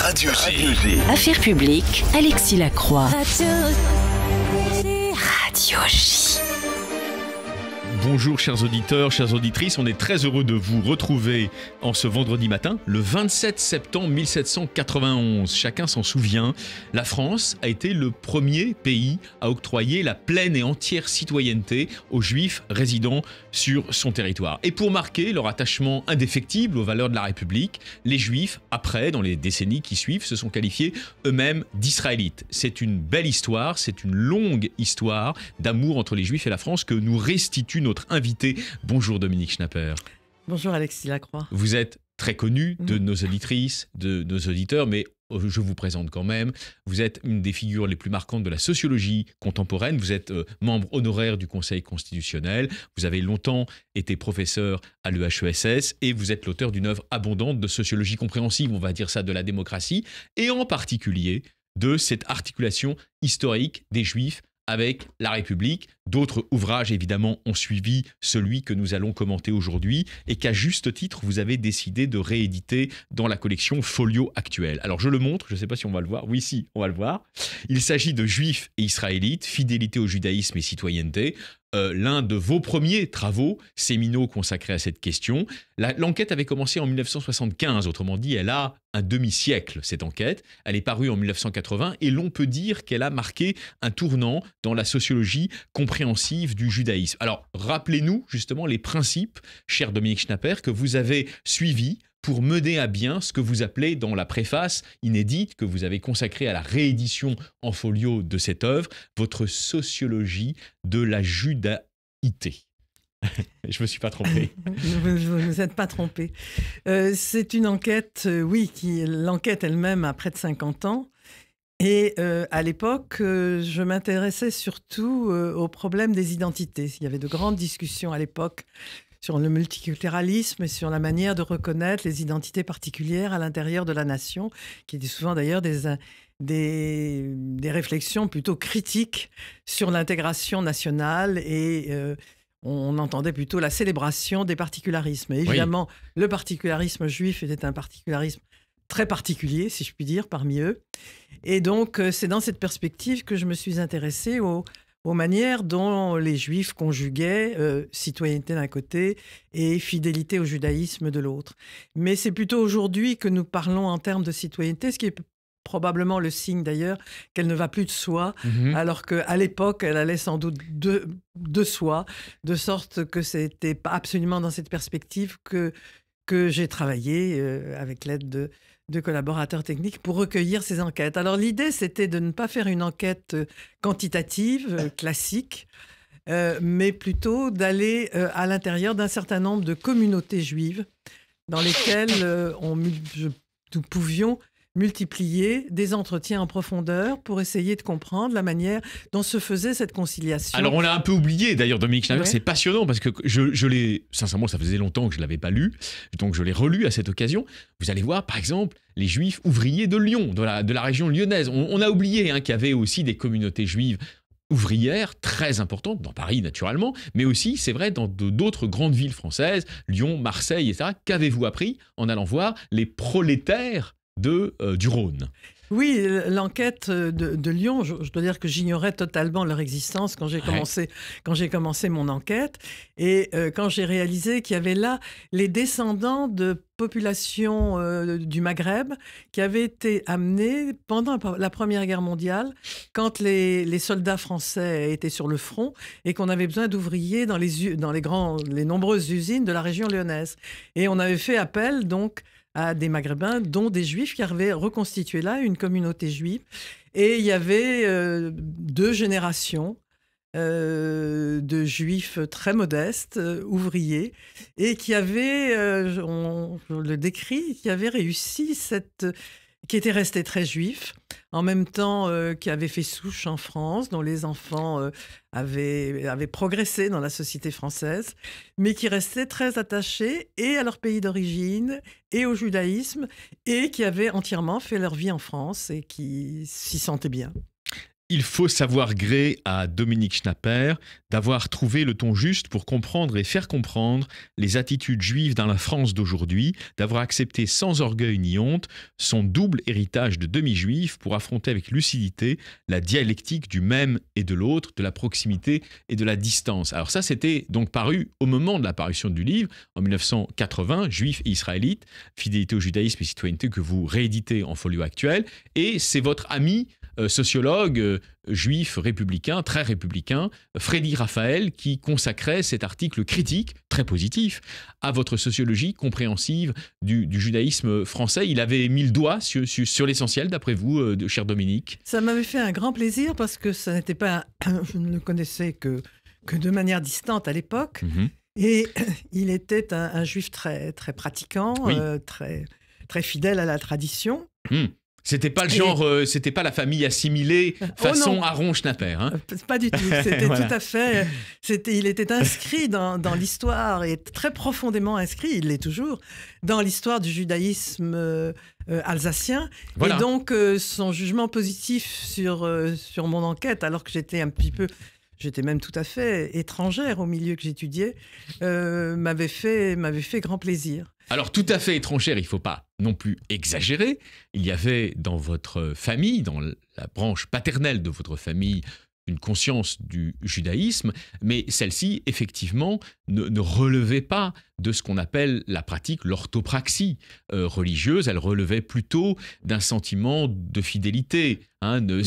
Radio J. Affaires publiques, Alexis Lacroix. Radio J. Bonjour chers auditeurs, chères auditrices, on est très heureux de vous retrouver en ce vendredi matin, le 27 septembre 1791. Chacun s'en souvient, la France a été le premier pays à octroyer la pleine et entière citoyenneté aux Juifs résidant sur son territoire. Et pour marquer leur attachement indéfectible aux valeurs de la République, les Juifs, après, dans les décennies qui suivent, se sont qualifiés eux-mêmes d'Israélites. C'est une belle histoire, c'est une longue histoire d'amour entre les Juifs et la France que nous restitue notre invité. Bonjour Dominique Schnapper. Bonjour Alexis Lacroix. Vous êtes très connu de nos auditrices, de nos auditeurs, mais je vous présente quand même. Vous êtes une des figures les plus marquantes de la sociologie contemporaine. Vous êtes membre honoraire du Conseil constitutionnel. Vous avez longtemps été professeur à l'EHESS et vous êtes l'auteur d'une œuvre abondante de sociologie compréhensive, on va dire ça, de la démocratie, et en particulier de cette articulation historique des Juifs avec la République. D'autres ouvrages, évidemment, ont suivi celui que nous allons commenter aujourd'hui et qu'à juste titre, vous avez décidé de rééditer dans la collection Folio actuelle. Alors, je le montre, je ne sais pas si on va le voir. Oui, si, on va le voir. Il s'agit de Juifs et Israélites, fidélité au judaïsme et citoyenneté. L'un de vos premiers travaux séminaux consacrés à cette question. L'enquête avait commencé en 1975, autrement dit, elle a un demi-siècle, cette enquête. Elle est parue en 1980 et l'on peut dire qu'elle a marqué un tournant dans la sociologie compréhensive du judaïsme. Alors, rappelez-nous justement les principes, cher Dominique Schnapper, que vous avez suivis pour mener à bien ce que vous appelez dans la préface inédite que vous avez consacrée à la réédition en folio de cette œuvre, votre sociologie de la judaïté. Je ne me suis pas trompé. Vous ne vous êtes pas trompé. C'est une enquête, l'enquête elle-même a près de 50 ans. Et à l'époque, je m'intéressais surtout au problème des identités. Il y avait de grandes discussions à l'époque sur le multiculturalisme et sur la manière de reconnaître les identités particulières à l'intérieur de la nation, qui étaient souvent d'ailleurs des réflexions plutôt critiques sur l'intégration nationale et on entendait plutôt la célébration des particularismes. Et évidemment, le particularisme juif était un particularisme très particulier, si je puis dire, parmi eux. Et donc, c'est dans cette perspective que je me suis intéressée aux manières dont les Juifs conjuguaient citoyenneté d'un côté et fidélité au judaïsme de l'autre. Mais c'est plutôt aujourd'hui que nous parlons en termes de citoyenneté, ce qui est probablement le signe d'ailleurs qu'elle ne va plus de soi, alors qu'à l'époque, elle allait sans doute de soi, de sorte que c'était pas absolument dans cette perspective que j'ai travaillé avec l'aide de collaborateurs techniques pour recueillir ces enquêtes. Alors l'idée, c'était de ne pas faire une enquête quantitative, classique, mais plutôt d'aller à l'intérieur d'un certain nombre de communautés juives dans lesquelles nous pouvions multiplier des entretiens en profondeur pour essayer de comprendre la manière dont se faisait cette conciliation. Alors on l'a un peu oublié d'ailleurs, Dominique Schnapper, c'est passionnant parce que je l'ai, sincèrement ça faisait longtemps que je ne l'avais pas lu, donc je l'ai relu à cette occasion. Vous allez voir par exemple les Juifs ouvriers de Lyon, de la région lyonnaise. On a oublié qu'il y avait aussi des communautés juives ouvrières très importantes, dans Paris naturellement, mais aussi, c'est vrai, dans d'autres grandes villes françaises, Lyon, Marseille, etc. Qu'avez-vous appris en allant voir les prolétaires du Rhône? Oui, l'enquête de Lyon, je dois dire que j'ignorais totalement leur existence quand j'ai commencé mon enquête et quand j'ai réalisé qu'il y avait là les descendants de populations du Maghreb qui avaient été amenés pendant la Première Guerre mondiale quand les soldats français étaient sur le front et qu'on avait besoin d'ouvriers dans les nombreuses usines de la région lyonnaise. Et on avait fait appel donc à des Maghrébins, dont des Juifs qui avaient reconstitué là une communauté juive. Et il y avait 2 générations de Juifs très modestes, ouvriers, et qui avaient, je le décris, qui avaient réussi qui étaient restés très juifs, en même temps qui avaient fait souche en France, dont les enfants avaient progressé dans la société française, mais qui restaient très attachés et à leur pays d'origine et au judaïsme, et qui avaient entièrement fait leur vie en France et qui s'y sentaient bien. Il faut savoir gré à Dominique Schnapper d'avoir trouvé le ton juste pour comprendre et faire comprendre les attitudes juives dans la France d'aujourd'hui, d'avoir accepté sans orgueil ni honte son double héritage de demi-juif pour affronter avec lucidité la dialectique du même et de l'autre, de la proximité et de la distance. Alors ça, c'était donc paru au moment de l'apparition du livre, en 1980, Juifs et Israélites, fidélité au judaïsme et citoyenneté, que vous rééditez en folio actuel, et c'est votre ami sociologue juif républicain, très républicain, Freddy Raphaël, qui consacrait cet article critique, très positif, à votre sociologie compréhensive du judaïsme français. Il avait mis le doigt sur l'essentiel, d'après vous, cher Dominique. Ça m'avait fait un grand plaisir parce que ça n'était pas, je ne le connaissais que de manière distante à l'époque. Et il était un juif très, très pratiquant, oui. Très, très fidèle à la tradition. C'était pas le genre, c'était pas la famille assimilée façon Aaron Schnapper. Hein. Pas du tout. C'était voilà. Tout à fait. Il était inscrit dans l'histoire et très profondément inscrit. Il l'est toujours dans l'histoire du judaïsme alsacien. Voilà. Et donc son jugement positif sur mon enquête, alors que j'étais un petit peu. J'étais même tout à fait étrangère au milieu que j'étudiais, m'avait fait grand plaisir. Alors, tout à fait étrangère, il ne faut pas non plus exagérer. Il y avait dans votre famille, dans la branche paternelle de votre famille, une conscience du judaïsme, mais celle-ci, effectivement, ne relevait pas de ce qu'on appelle la pratique, l'orthopraxie religieuse. Elle relevait plutôt d'un sentiment de fidélité. Hein, de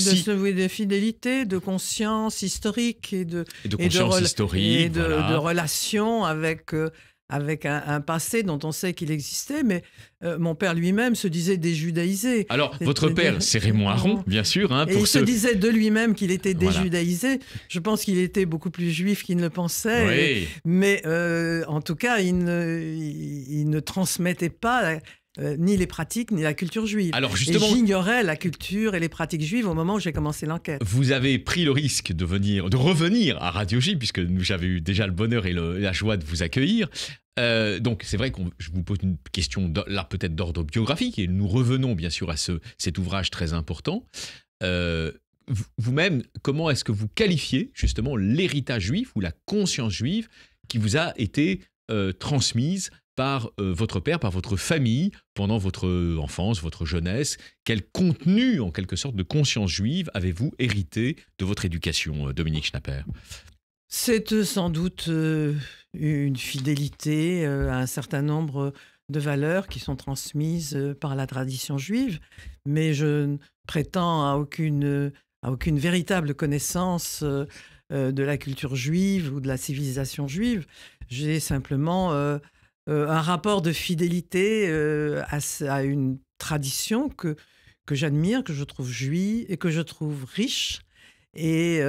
fidélité, de conscience historique et de relation avec un passé dont on sait qu'il existait, mais mon père lui-même se disait déjudaïsé. Alors, votre père, c'est Raymond Aron, bien sûr. Hein, et il se disait de lui-même qu'il était déjudaïsé. Voilà. Je pense qu'il était beaucoup plus juif qu'il ne le pensait. Oui. Mais en tout cas, il ne transmettait pas ni les pratiques, ni la culture juive. Alors justement, et j'ignorais la culture et les pratiques juives au moment où j'ai commencé l'enquête. Vous avez pris le risque de revenir à Radio J, puisque j'avais eu déjà le bonheur et la joie de vous accueillir. Donc c'est vrai que je vous pose une question là peut-être d'ordre biographique, et nous revenons bien sûr à cet ouvrage très important. Vous-même, comment est-ce que vous qualifiez justement l'héritage juif ou la conscience juive qui vous a été transmise par votre père, par votre famille, pendant votre enfance, votre jeunesse? Quel contenu, en quelque sorte, de conscience juive avez-vous hérité de votre éducation, Dominique Schnapper? C'est sans doute une fidélité à un certain nombre de valeurs qui sont transmises par la tradition juive, mais je ne prétends à aucune véritable connaissance de la culture juive ou de la civilisation juive. J'ai simplement un rapport de fidélité à une tradition que j'admire, que je trouve juive et que je trouve riche et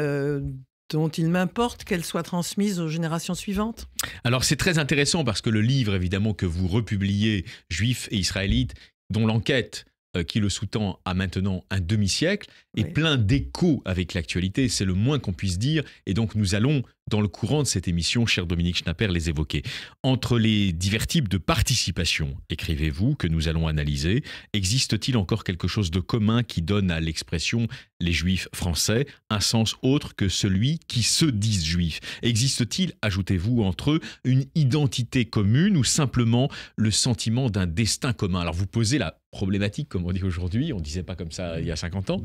dont il m'importe qu'elle soit transmise aux générations suivantes. Alors c'est très intéressant parce que le livre évidemment que vous republiez, Juifs et Israélites, dont l'enquête qui le sous-tend à maintenant un demi-siècle, est plein d'échos avec l'actualité, c'est le moins qu'on puisse dire, et donc nous allons, dans le courant de cette émission, cher Dominique Schnapper, les évoquer. Entre les divers types de participation, écrivez-vous, que nous allons analyser, existe-t-il encore quelque chose de commun qui donne à l'expression « les juifs français » un sens autre que celui qui se disent juifs? Existe-t-il, ajoutez-vous, entre eux, une identité commune ou simplement le sentiment d'un destin commun? Alors vous posez la problématique, comme on dit aujourd'hui, on ne disait pas comme ça il y a 50 ans,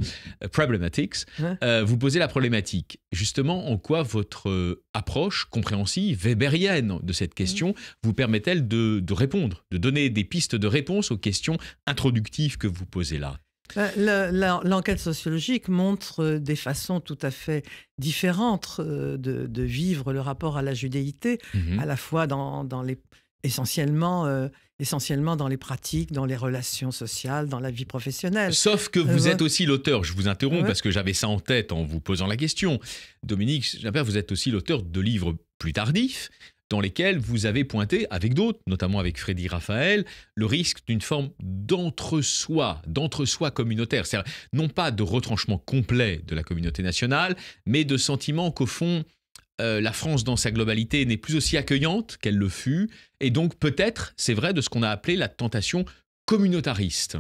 problematics, vous posez la problématique. Justement, en quoi votre approche compréhensive, weberienne de cette question vous permet-elle de répondre, de donner des pistes de réponse aux questions introductives que vous posez là? L'enquête sociologique montre des façons tout à fait différentes de vivre le rapport à la judéité, à la fois essentiellement dans les pratiques, dans les relations sociales, dans la vie professionnelle. Sauf que vous êtes aussi l'auteur, je vous interromps parce que j'avais ça en tête en vous posant la question. Dominique Schnapper, vous êtes aussi l'auteur de livres plus tardifs, dans lesquels vous avez pointé, avec d'autres, notamment avec Freddy Raphaël, le risque d'une forme d'entre-soi communautaire. C'est-à-dire non pas de retranchement complet de la communauté nationale, mais de sentiment qu'au fond, la France dans sa globalité n'est plus aussi accueillante qu'elle le fut, et donc peut-être, c'est vrai, de ce qu'on a appelé la tentation communautariste.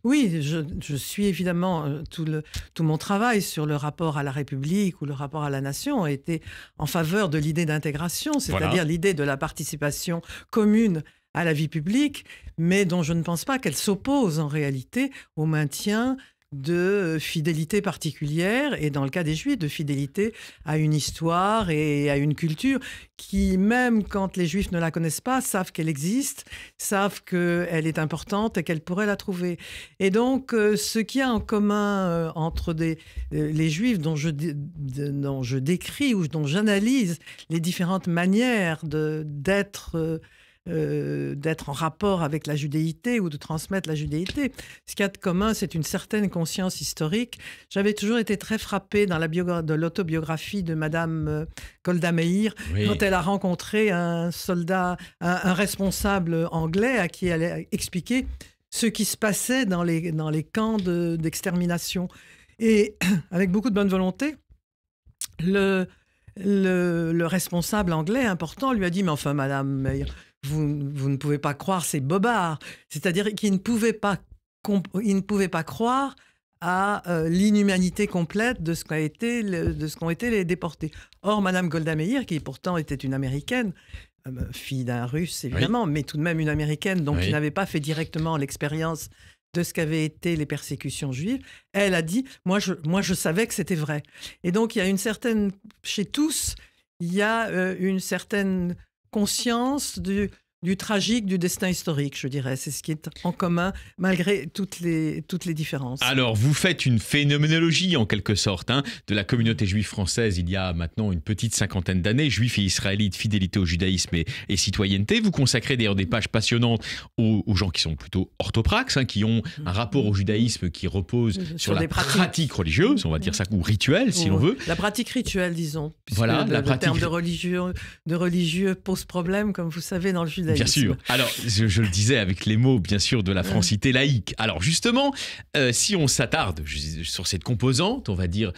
Oui, je suis évidemment, tout mon travail sur le rapport à la République ou le rapport à la nation a été en faveur de l'idée d'intégration, c'est-à-dire Voilà. l'idée de la participation commune à la vie publique, mais dont je ne pense pas qu'elle s'oppose en réalité au maintien de fidélité particulière, et dans le cas des Juifs, de fidélité à une histoire et à une culture qui, même quand les Juifs ne la connaissent pas, savent qu'elle existe, savent qu'elle est importante et qu'elle pourrait la trouver. Et donc, ce qu'il y a en commun entre les Juifs dont je décris ou dont j'analyse les différentes manières d'être en rapport avec la judéité ou de transmettre la judéité. Ce qu'il y a de commun, c'est une certaine conscience historique. J'avais toujours été très frappée dans de l'autobiographie de Madame Golda Meir, Oui. quand elle a rencontré un soldat, un responsable anglais à qui elle a expliqué ce qui se passait dans les camps d'extermination. Et avec beaucoup de bonne volonté, le responsable anglais important lui a dit « Mais enfin, Madame Meir, vous ne pouvez pas croire ces bobards ». C'est-à-dire qu'il ne pouvait pas croire à l'inhumanité complète de ce qu'ont été les déportés. Or, Madame Golda Meir, qui pourtant était une Américaine, fille d'un Russe évidemment, mais tout de même une Américaine, donc qui n'avait pas fait directement l'expérience de ce qu'avaient été les persécutions juives, elle a dit « moi je savais que c'était vrai ». Et donc, il y a chez tous, il y a une certaine conscience du tragique, du destin historique, je dirais. C'est ce qui est en commun, malgré toutes les différences. Alors, vous faites une phénoménologie, en quelque sorte, de la communauté juive française il y a maintenant une petite 50aine d'années, juifs et israélites, fidélité au judaïsme et citoyenneté. Vous consacrez d'ailleurs des pages passionnantes aux gens qui sont plutôt orthopraxes, qui ont un rapport au judaïsme qui repose sur la pratique religieuse, on va dire ça, ou rituelle, si l'on veut. La pratique rituelle, disons. Voilà, le terme de religieux pose problème, comme vous savez, dans le judaïsme. Bien sûr. Alors, je le disais avec les mots, bien sûr, de la francité laïque. Alors, justement, si on s'attarde sur cette composante, on va dire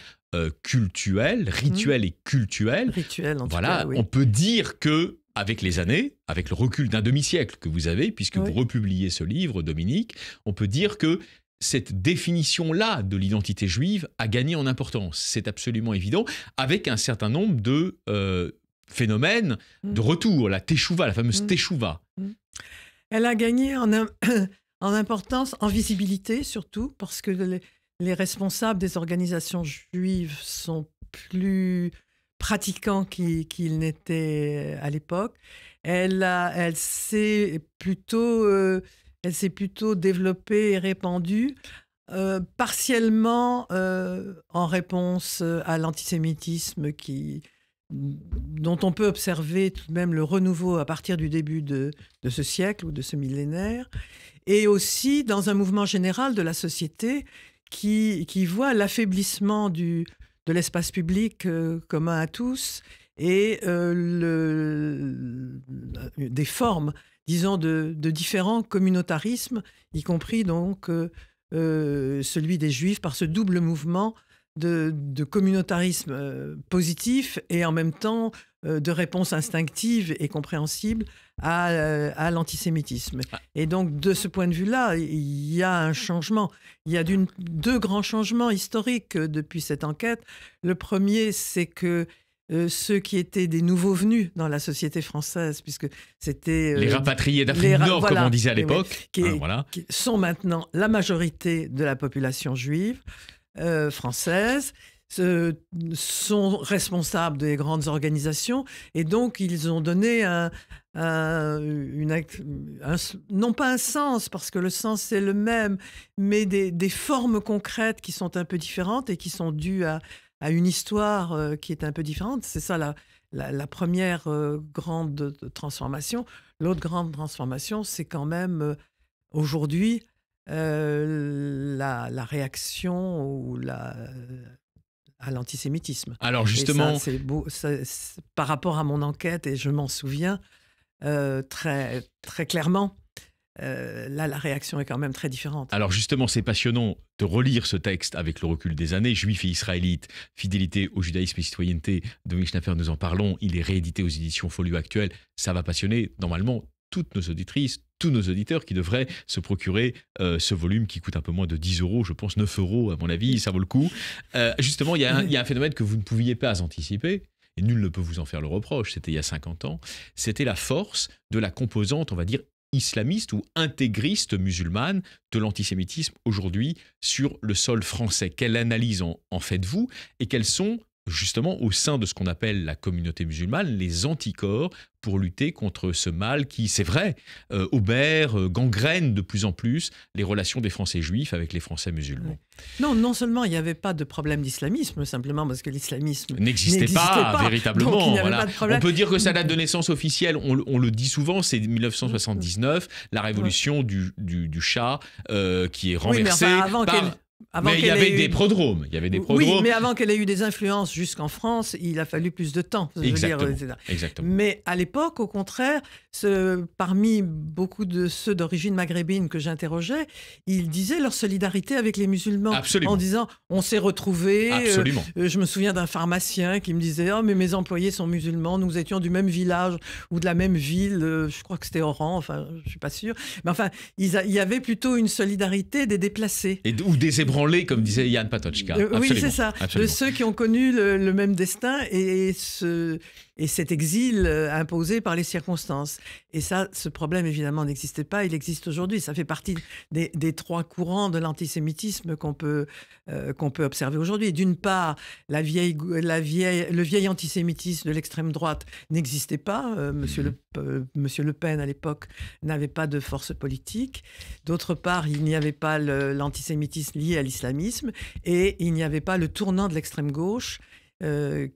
cultuelle, rituelle et cultuelle, Rituel, en tout voilà, cas, oui. on peut dire que, avec les années, avec le recul d'un demi-siècle que vous avez, puisque vous republiez ce livre, Dominique, on peut dire que cette définition-là de l'identité juive a gagné en importance. C'est absolument évident, avec un certain nombre de phénomène de retour, la teshuva, la fameuse teshuva. Elle a gagné en importance, en visibilité surtout, parce que les responsables des organisations juives sont plus pratiquants qu'ils n'étaient à l'époque. Elle s'est plutôt développée et répandue, partiellement en réponse à l'antisémitisme dont on peut observer tout de même le renouveau à partir du début de ce siècle ou de ce millénaire, et aussi dans un mouvement général de la société qui voit l'affaiblissement de l'espace public commun à tous et des formes, disons, de différents communautarismes, y compris donc celui des Juifs, par ce double mouvement de communautarisme positif et en même temps de réponse instinctive et compréhensible à l'antisémitisme. Et donc, de ce point de vue-là, il y a un changement. Il y a deux grands changements historiques depuis cette enquête. Le premier, c'est que ceux qui étaient des nouveaux venus dans la société française, puisque c'était... les rapatriés d'Afrique du Nord, voilà, comme on disait à l'époque. Qui sont maintenant la majorité de la population juive française, sont responsables des grandes organisations, et donc ils ont donné non pas un sens, parce que le sens c'est le même, mais des formes concrètes qui sont un peu différentes et qui sont dues à une histoire qui est un peu différente. C'est ça la première grande transformation. L'autre grande transformation, c'est quand même aujourd'hui la réaction à l'antisémitisme. Alors justement, c'est beau, par rapport à mon enquête, et je m'en souviens très, très clairement, là la réaction est quand même très différente. Alors justement, c'est passionnant de relire ce texte avec le recul des années. Juifs et israélites, fidélité au judaïsme et citoyenneté. Dominique Schnaffer, nous en parlons. Il est réédité aux éditions Folio actuelles. Ça va passionner normalement toutes nos auditrices, tous nos auditeurs qui devraient se procurer ce volume qui coûte un peu moins de 10 euros, je pense 9 euros à mon avis, ça vaut le coup. Justement, il y a un phénomène que vous ne pouviez pas anticiper, et nul ne peut vous en faire le reproche, c'était il y a 50 ans, c'était la force de la composante, on va dire, islamiste ou intégriste musulmane de l'antisémitisme aujourd'hui sur le sol français. Quelle analyse en faites-vous et quels sont justement au sein de ce qu'on appelle la communauté musulmane les anticorps pour lutter contre ce mal qui, c'est vrai, obère, gangrène de plus en plus les relations des Français juifs avec les Français musulmans. Non seulement il n'y avait pas de problème d'islamisme, simplement parce que l'islamisme n'existait pas véritablement. Voilà. On peut dire que sa date de naissance officielle, on le dit souvent, c'est 1979, la révolution du Shah qui est renversée mais il y avait des prodromes. Oui, mais avant qu'elle ait eu des influences jusqu'en France, il a fallu plus de temps. Exactement. Mais à l'époque, au contraire, parmi beaucoup de ceux d'origine maghrébine que j'interrogeais, ils disaient leur solidarité avec les musulmans. Absolument. En disant, on s'est retrouvés. Absolument. Je me souviens d'un pharmacien qui me disait, oh, mais mes employés sont musulmans, nous étions du même village ou de la même ville, je crois que c'était Oran, enfin, je ne suis pas sûre. Mais enfin, il y avait plutôt une solidarité des déplacés. Ou des ébranlés, comme disait Yann Patočka. Oui, c'est ça. Absolument. De ceux qui ont connu le même destin et cet exil imposé par les circonstances. Et ça, ce problème, évidemment, n'existait pas. Il existe aujourd'hui. Ça fait partie des trois courants de l'antisémitisme qu'on peut observer aujourd'hui. D'une part, le vieil antisémitisme de l'extrême droite n'existait pas. Monsieur Le Pen, à l'époque, n'avait pas de force politique. D'autre part, il n'y avait pas l'antisémitisme lié à l'islamisme et il n'y avait pas le tournant de l'extrême gauche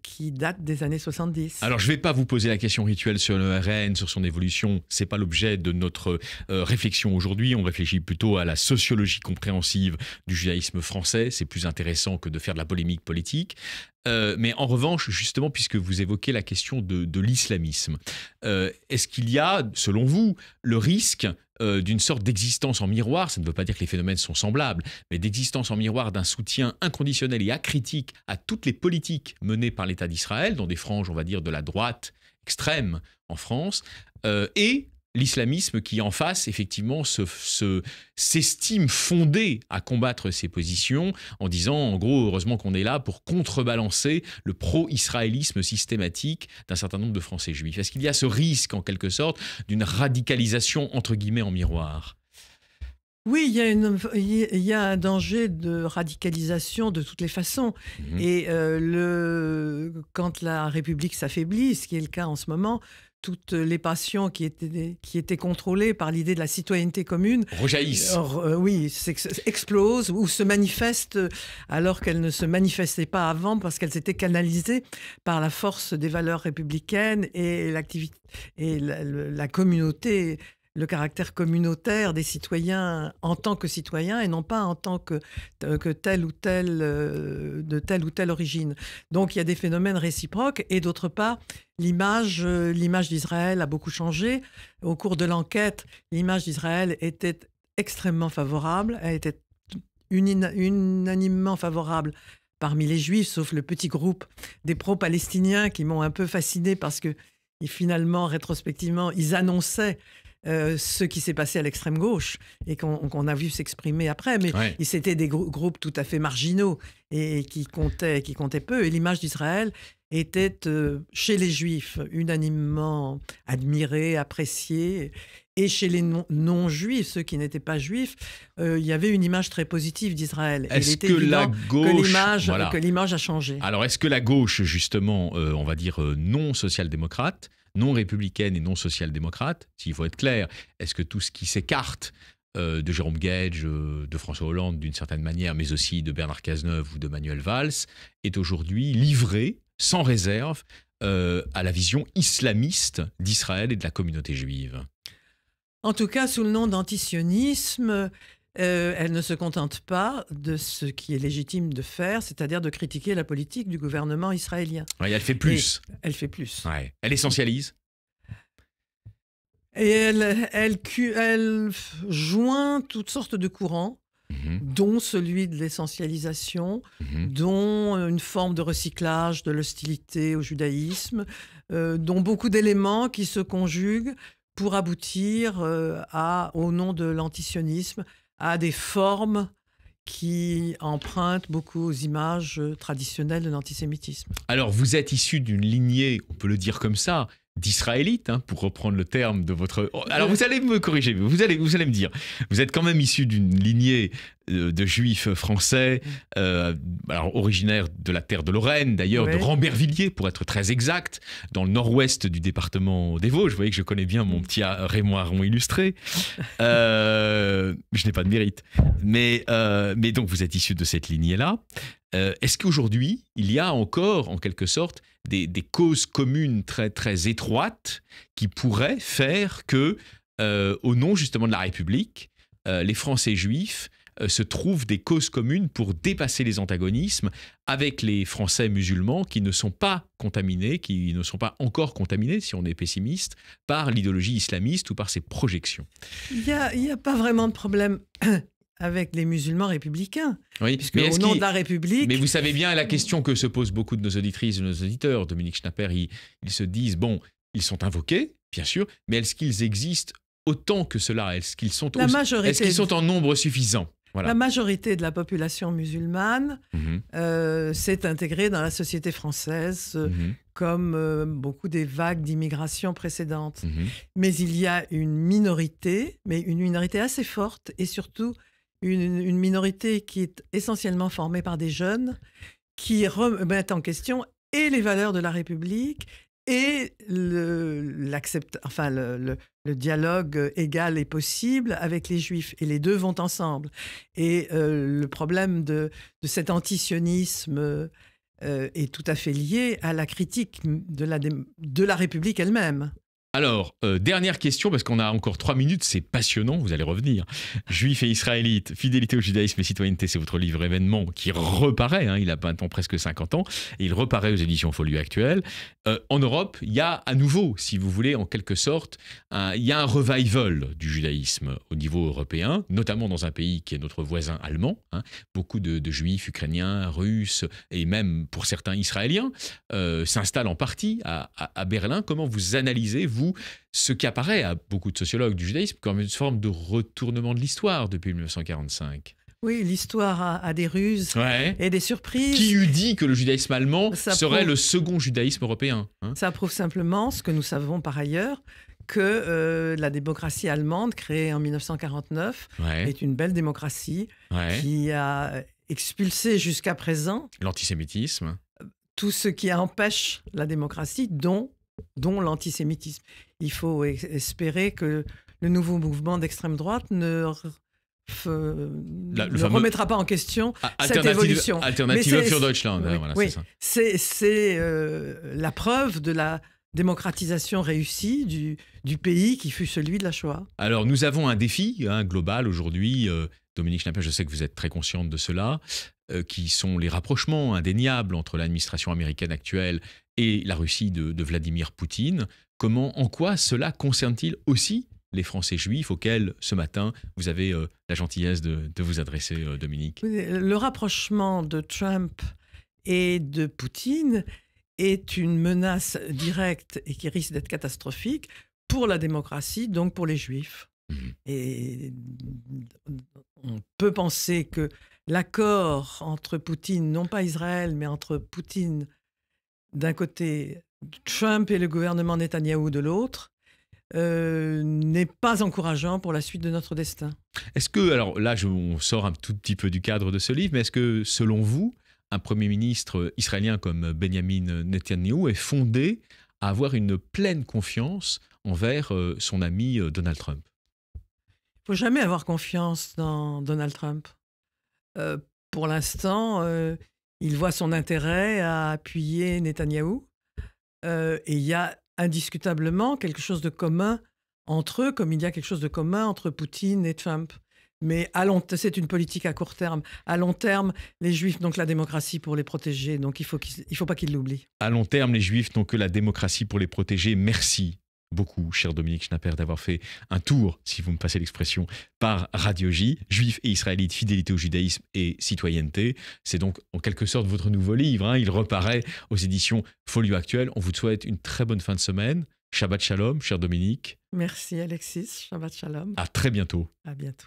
qui date des années 70. Alors, je ne vais pas vous poser la question rituelle sur le RN, sur son évolution. Ce n'est pas l'objet de notre réflexion aujourd'hui. On réfléchit plutôt à la sociologie compréhensive du judaïsme français. C'est plus intéressant que de faire de la polémique politique. Mais en revanche, justement, puisque vous évoquez la question de l'islamisme, est-ce qu'il y a, selon vous, le risque d'une sorte d'existence en miroir, ça ne veut pas dire que les phénomènes sont semblables, mais d'existence en miroir d'un soutien inconditionnel et acritique à toutes les politiques menées par l'État d'Israël, dans des franges, on va dire, de la droite extrême en France, et l'islamisme qui, en face, effectivement, s'estime fondé à combattre ces positions en disant, en gros, heureusement qu'on est là pour contrebalancer le pro-israélisme systématique d'un certain nombre de Français juifs. Est-ce qu'il y a ce risque, en quelque sorte, d'une radicalisation, entre guillemets, en miroir ? Oui, il y a un danger de radicalisation de toutes les façons. Et quand la République s'affaiblit, ce qui est le cas en ce moment, toutes les passions qui étaient contrôlées par l'idée de la citoyenneté commune rejaillissent. Explosent ou se manifestent alors qu'elles ne se manifestaient pas avant parce qu'elles étaient canalisées par la force des valeurs républicaines et l'activité et la communauté, le caractère communautaire des citoyens en tant que citoyens et non pas en tant que de telle ou telle origine. Donc il y a des phénomènes réciproques et d'autre part, l'image d'Israël a beaucoup changé. Au cours de l'enquête, l'image d'Israël était extrêmement favorable, elle était unanimement favorable parmi les Juifs, sauf le petit groupe des pro-palestiniens qui m'ont un peu fasciné parce que finalement, rétrospectivement, ils annonçaient ce qui s'est passé à l'extrême gauche et qu'on a vu s'exprimer après, mais c'était des groupes tout à fait marginaux et qui comptaient peu. Et l'image d'Israël était chez les Juifs unanimement admirée, appréciée. Et chez les non-juifs, ceux qui n'étaient pas juifs, il y avait une image très positive d'Israël. Est-ce que la gauche, que l'image a changé? Alors, est-ce que la gauche, justement, on va dire non social-démocrate, non républicaine et non social-démocrate, s'il faut être clair, est-ce que tout ce qui s'écarte de Jérôme Guedj, de François Hollande d'une certaine manière, mais aussi de Bernard Cazeneuve ou de Manuel Valls, est aujourd'hui livré, sans réserve, à la vision islamiste d'Israël et de la communauté juive? En tout cas, sous le nom d'antisionisme, elle ne se contente pas de ce qui est légitime de faire, c'est-à-dire de critiquer la politique du gouvernement israélien. Oui, elle fait plus. Elle fait plus. Ouais. Elle essentialise. Et elle joint toutes sortes de courants, dont celui de l'essentialisation, dont une forme de recyclage de l'hostilité au judaïsme, dont beaucoup d'éléments qui se conjuguent pour aboutir au nom de l'antisionisme, à des formes qui empruntent beaucoup aux images traditionnelles de l'antisémitisme. Alors, vous êtes issu d'une lignée, on peut le dire comme ça, d'israélites, hein, pour reprendre le terme de votre... Alors, vous allez me corriger, vous allez me dire. Vous êtes quand même issu d'une lignée de juifs français, alors originaires de la terre de Lorraine, d'ailleurs, de Rambervillers, pour être très exact, dans le nord-ouest du département des Vosges. Vous voyez que je connais bien mon petit Raymond Aron illustré. Je n'ai pas de mérite. Mais donc, vous êtes issu de cette lignée-là. Est-ce qu'aujourd'hui, il y a encore, en quelque sorte, des causes communes très, très étroites qui pourraient faire que, au nom justement de la République, les Français juifs se trouvent des causes communes pour dépasser les antagonismes avec les Français musulmans qui ne sont pas contaminés, qui ne sont pas encore contaminés, si on est pessimiste, par l'idéologie islamiste ou par ses projections? Il y a pas vraiment de problème avec les musulmans républicains. Oui, puisque au nom de la République... Mais vous savez bien la question que se posent beaucoup de nos auditrices et de nos auditeurs. Dominique Schnapper, ils se disent, bon, ils sont invoqués, bien sûr, mais est-ce qu'ils existent autant que cela? Est-ce qu'ils sont en nombre suffisant? Voilà. La majorité de la population musulmane s'est intégrée dans la société française comme beaucoup des vagues d'immigration précédentes. Mais il y a une minorité, mais une minorité assez forte et surtout une minorité qui est essentiellement formée par des jeunes qui remettent en question et les valeurs de la République et le dialogue égal et possible avec les Juifs. Et les deux vont ensemble. Et le problème de cet antisionisme est tout à fait lié à la critique de la République elle-même. Alors, dernière question, parce qu'on a encore 3 minutes, c'est passionnant, vous allez revenir. Juifs et Israélites, fidélité au judaïsme et citoyenneté, c'est votre livre événement qui reparaît, hein, il a maintenant presque 50 ans, et il reparaît aux éditions Folio Actuelles. En Europe, il y a à nouveau, si vous voulez, en quelque sorte, il y a un revival du judaïsme au niveau européen, notamment dans un pays qui est notre voisin allemand. Hein. Beaucoup de juifs ukrainiens, russes, et même pour certains israéliens, s'installent en partie à Berlin. Comment vous analysez, vous, ce qui apparaît à beaucoup de sociologues du judaïsme comme une forme de retournement de l'histoire depuis 1945? Oui, l'histoire a des ruses et des surprises. Qui eût dit que le judaïsme allemand serait le second judaïsme européen, hein? Ça prouve simplement ce que nous savons par ailleurs, que la démocratie allemande, créée en 1949, est une belle démocratie qui a expulsé jusqu'à présent l'antisémitisme. Tout ce qui empêche la démocratie, dont l'antisémitisme. Il faut espérer que le nouveau mouvement d'extrême droite ne remettra pas en question cette évolution. Alternative für Deutschland. Voilà, c'est la preuve de la démocratisation réussie du pays qui fut celui de la Shoah. Alors, nous avons un défi global aujourd'hui. Dominique Schnapper, je sais que vous êtes très consciente de cela, qui sont les rapprochements indéniables entre l'administration américaine actuelle et la Russie de Vladimir Poutine. En quoi cela concerne-t-il aussi les Français juifs auxquels, ce matin, vous avez la gentillesse de vous adresser, Dominique? Le rapprochement de Trump et de Poutine est une menace directe et qui risque d'être catastrophique pour la démocratie, donc pour les Juifs. Et on peut penser que l'accord entre Poutine, non pas Israël, mais entre Poutine d'un côté, Trump et le gouvernement Netanyahou de l'autre, n'est pas encourageant pour la suite de notre destin. Est-ce que, alors là, on sort un tout petit peu du cadre de ce livre, mais est-ce que, selon vous, un Premier ministre israélien comme Benjamin Netanyahou est fondé à avoir une pleine confiance envers son ami Donald Trump? Il ne faut jamais avoir confiance dans Donald Trump. Pour l'instant, il voit son intérêt à appuyer Netanyahou. Et il y a indiscutablement quelque chose de commun entre eux, comme il y a quelque chose de commun entre Poutine et Trump. Mais c'est une politique à court terme. À long terme, les Juifs n'ont que la démocratie pour les protéger. Donc il faut pas qu'ils l'oublient. À long terme, les Juifs n'ont que la démocratie pour les protéger. Merci beaucoup, cher Dominique Schnapper, d'avoir fait un tour, si vous me passez l'expression, par Radio J, Juifs et Israélites, fidélité au judaïsme et citoyenneté. C'est donc en quelque sorte votre nouveau livre. Il reparaît aux éditions Folio Actuelles. On vous souhaite une très bonne fin de semaine. Shabbat Shalom, cher Dominique. Merci Alexis, Shabbat Shalom. À très bientôt. À bientôt.